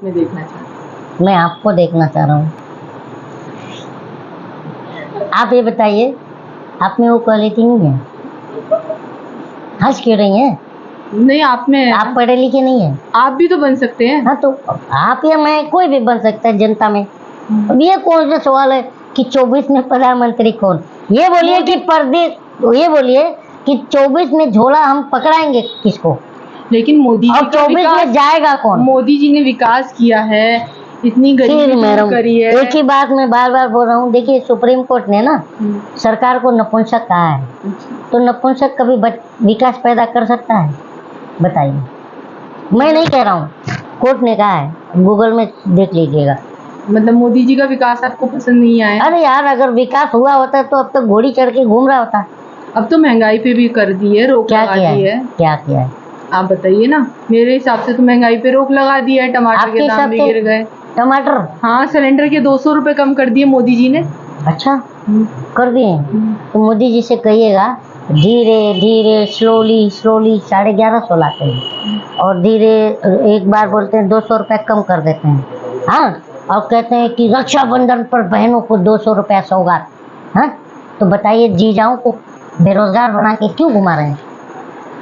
मैं देखना चाहती हूँ। मैं आपको देखना चाह रहा हूँ। आप ये बताइए, आप में वो क्वालिटी नहीं है? हंस क्यों रही हैं? नहीं, आप में आप पढ़े लिखे नहीं है? आप भी तो बन सकते हैं। हाँ, तो आप या मैं, कोई भी बन सकता है जनता में। अब ये कौन सा सवाल है कि 24 में प्रधानमंत्री कौन? ये बोलिए कि परदेश, ये बोलिए कि 24 में झोला हम पकड़ाएंगे किसको? लेकिन मोदी जी और का 24 में विकास, जाएगा कौन? मोदी जी ने विकास किया है, इतनी फिर गरीबी दूर मैडम, करी है। एक ही बात मैं बार बार बोल रहा हूँ। देखिए, सुप्रीम कोर्ट ने ना सरकार को नपुंसक कहा है, तो नपुंसक कभी विकास पैदा कर सकता है? बताइए। मैं नहीं कह रहा हूँ, कोर्ट ने कहा है, गूगल में देख लीजिएगा। मतलब मोदी जी का विकास आपको पसंद नहीं आया? अरे यार, अगर विकास हुआ होता तो अब तक घोड़ी चढ़ के घूम रहा होता। अब तो महंगाई पे भी कर दी है, रोक क्या लगा किया दी है? है। क्या किया है? आप बताइए ना। मेरे हिसाब से तो महंगाई पे रोक लगा दी है, टमाटर आपके के दाम हिसाब भी से गिर गए। टमाटर? हाँ, सिलेंडर के 200 रुपए कम कर दिए मोदी जी ने। अच्छा, कर दिए? तो मोदी जी से कहिएगा धीरे धीरे स्लोली स्लोली 1150 लाते हैं, और धीरे एक बार बोलते हैं 200 रुपया कम कर देते हैं। हाँ, और कहते हैं कि रक्षाबंधन पर बहनों को 200 रुपया सौगात। हाँ, तो बताइए, जीजाओं को बेरोजगार बना के क्यों घुमा रहे हैं?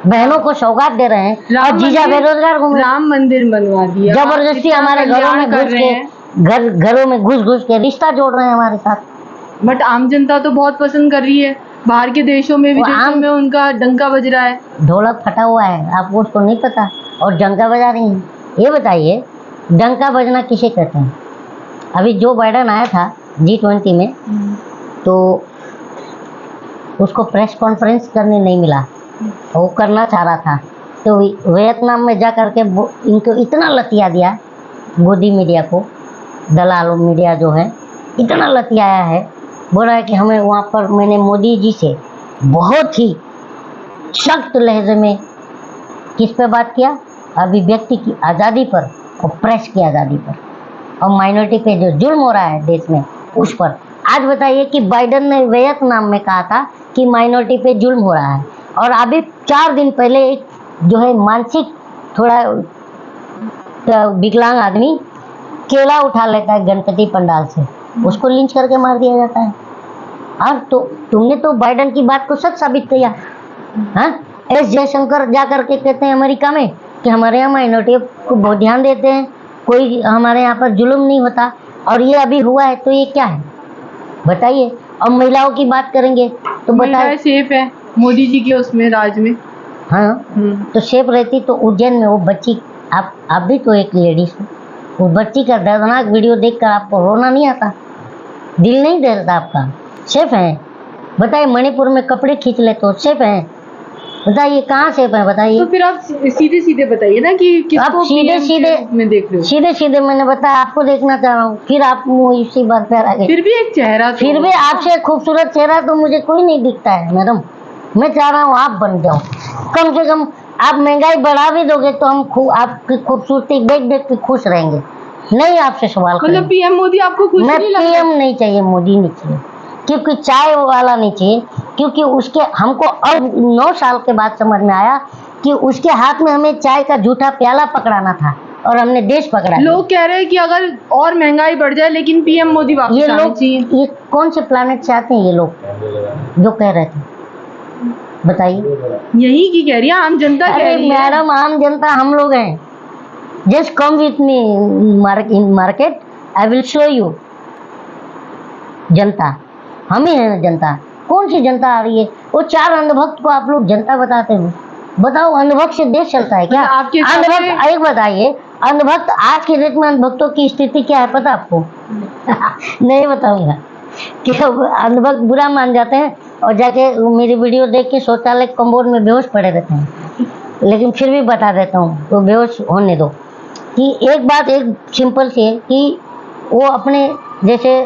बहनों को सौगात दे रहे हैं और जीजा बेरोजगार घूम रहे हैं। राम मंदिर बनवा दिया, जबरदस्ती हमारे घरों में घुस के, घरों में घुस घुस के रिश्ता जोड़ रहे हैं हमारे साथ। बट आम जनता तो बहुत पसंद कर रही है। बाहर के देशों में, विदेशों में उनका डंका बज रहा है। ढोलक फटा हुआ है, आपको उसको नहीं पता, और डंका बजा रही हैं। ये बताइए, डंका बजना किसे कहते हैं? अभी जो बाइडन आया था G20 में, तो उसको प्रेस कॉन्फ्रेंस करने नहीं मिला, वो करना चाह रहा था, तो वियतनाम में जा करके इनको इतना लतिया दिया, गोदी मीडिया को, दलाल मीडिया जो है, इतना लतियाया है। बोला है कि हमें वहाँ पर, मैंने मोदी जी से बहुत ही सख्त लहजे में किस पे बात किया? अभिव्यक्ति की आज़ादी पर और प्रेस की आज़ादी पर, और माइनॉरिटी पे जो जुल्म हो रहा है देश में, उस पर। आज बताइए कि बाइडन ने वियतनाम में कहा था कि माइनॉरिटी पे जुल्म हो रहा है, और अभी 4 दिन पहले एक जो है मानसिक थोड़ा विकलांग आदमी केला उठा लेता है गणपति पंडाल से, उसको लिंच करके मार दिया जाता है। और तो तुमने तो बाइडन की बात को सच साबित किया। हाँ, एस जयशंकर जा करके कहते हैं अमेरिका में कि हमारे यहाँ माइनॉरिटी को बहुत ध्यान देते हैं, कोई हमारे यहाँ पर जुल्म नहीं होता, और ये अभी हुआ है, तो ये क्या है बताइए? और महिलाओं की बात करेंगे तो बताइए, सेफ है मोदी जी के उसमें राज में। हाँ, तो सेफ रहती तो उज्जैन में वो बच्ची, आप भी तो एक लेडीज हो, उस बच्ची का दर्दनाक वीडियो देखकर आपको रोना नहीं आता? दिल नहीं देता आपका? सेफ है? बताइए, मणिपुर में कपड़े खींच ले तो सेफ है? बताइए, कहाँ सेफ है? बताइए। तो फिर आप सीधे सीधे बताइए ना कि किसको सीधे सीधे में देख रहे हो? सीधे सीधे मैंने बताया, आपको देखना चाह रहा हूँ, फिर आप इसी बात पर आ गए। फिर भी एक चेहरा, फिर भी आपसे खूबसूरत चेहरा तो मुझे कोई नहीं दिखता है मैडम। मैं चाह रहा हूँ आप बन जाओ, कम से कम आप महंगाई बढ़ा भी दोगे तो हम आपकी खूबसूरती देख देख के खुश रहेंगे, नहीं आपसे सवाल मतलब करेंगे। पीएम मोदी आपको खुश मैं नहीं लगता? पीएम नहीं चाहिए, मोदी नहीं चाहिए, क्योंकि चाय वाला नहीं चाहिए, क्योंकि उसके हमको अब 9 साल के बाद समझ में आया कि उसके हाथ में हमें चाय का जूठा प्याला पकड़ाना था, और हमने देश पकड़ा। लोग कह रहे हैं कि अगर और महंगाई बढ़ जाए लेकिन पीएम मोदी वापस आने चाहिए। ये कौन से प्लानेट से आते हैं ये लोग जो कह रहे थे? बताइए। यही की कह रही है आम जनता कह रही है। मैडम, आम जनता हम लोग हैं। Just come with me in market, I will show you. जनता हम ही है। जनता कौन सी जनता आ रही है? वो 4 अंधभक्त को आप लोग जनता बताते हो। बताओ, अंधभक्त से देश चलता है क्या? अंधभक्त, एक बताइए, अंधभक्त आज के डेट में अंधभक्तों की स्थिति क्या है पता आपको? नहीं बताऊंगा कि अंधभक्त बुरा मान जाते हैं और जाके मेरी वीडियो देख के शौचालय कम्बोर्ड में बेहोश पड़े रहते हैं। लेकिन फिर भी बता देता हूँ, तो बेहोश होने दो। कि एक बात एक सिंपल सी है कि वो अपने जैसे,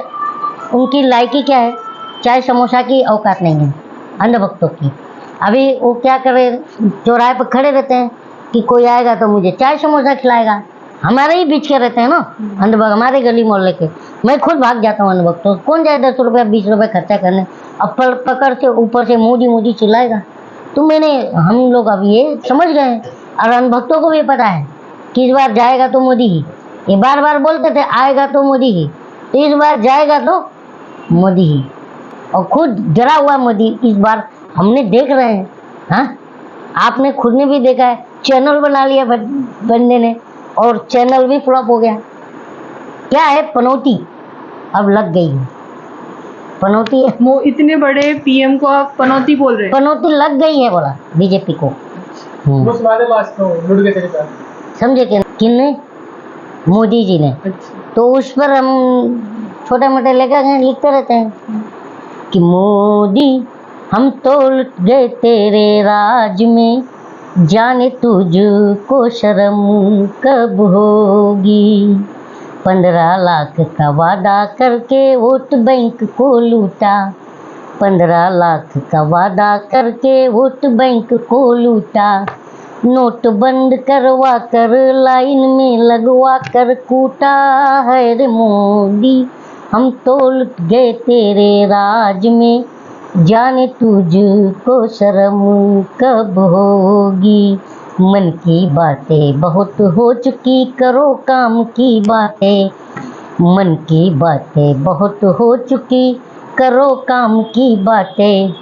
उनकी लायकी क्या है? चाय समोसा की औकात नहीं है अंधभक्तों की। अभी वो क्या करे, चौराहे पर खड़े रहते हैं कि कोई आएगा तो मुझे चाय समोसा खिलाएगा। हमारे ही बीच के रहते हैं ना अंधभक्त, हमारे गली मोहल्ले के। मैं खुद भाग जाता हूँ अंधभक्तों, कौन जाए 10 रुपया 20 रुपये खर्चा करने? अब पकड़ के ऊपर से मोदी मोदी चिल्लाएगा। तो हम लोग अब ये समझ गए हैं, और अंधभक्तों को भी पता है कि इस बार जाएगा तो मोदी ही। ये बार बार बोलते थे आएगा तो मोदी ही, तो इस बार जाएगा तो मोदी ही, और खुद डरा हुआ मोदी इस बार हमने देख रहे हैं। हाँ, आपने खुद ने भी देखा है, चैनल बना लिया बंदे ने और चैनल भी फ्लॉप हो गया। क्या है, पनौती अब लग गई है, पनौती है। वो इतने बड़े पीएम को आप पनौती बोल रहे हैं? पनौती लग गई है बोला बीजेपी को। समझे कि किसने? मोदी जी ने। अच्छा। तो उस पर हम छोटे मोटे लेकर लिखते रहते हैं कि मोदी हम तो लुट गए तेरे राज में, जाने तुझको शर्म कब होगी। 15 लाख का वादा करके वोट बैंक को लूटा, 15 लाख का वादा करके वोट बैंक को लूटा, नोट बंद करवा कर लाइन में लगवा कर कूटा है रे मोदी, हम तो लुट गए तेरे राज में, जाने तुझको शर्म कब होगी। मन की बातें बहुत हो चुकी, करो काम की बातें, मन की बातें बहुत हो चुकी, करो काम की बातें,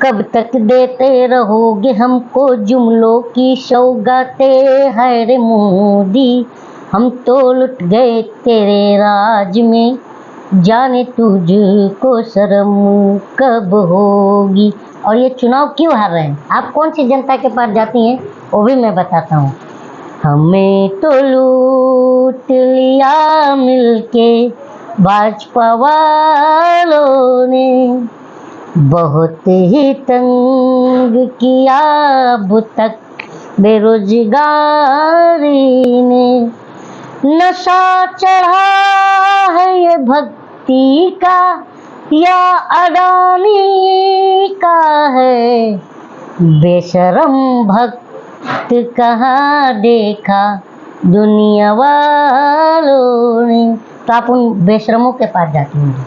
कब तक देते रहोगे हमको जुमलों की सौगातें है रे मोदी, हम तो लुट गए तेरे राज में, जाने तुझको शर्म कब होगी। और ये चुनाव क्यों हार रहे हैं? आप कौन सी जनता के पास जाती हैं वो भी मैं बताता हूँ। हमें तो लूट लिया मिलके भाजपा वालों ने, बहुत ही तंग किया अब तक बेरोजगारी ने, नशा चढ़ा है ये भक्ति का या अडानी का है, बेशरम भक्त कहाँ देखा दुनिया वालों ने। तो आप उन बेशरमों के पास जाती हैं।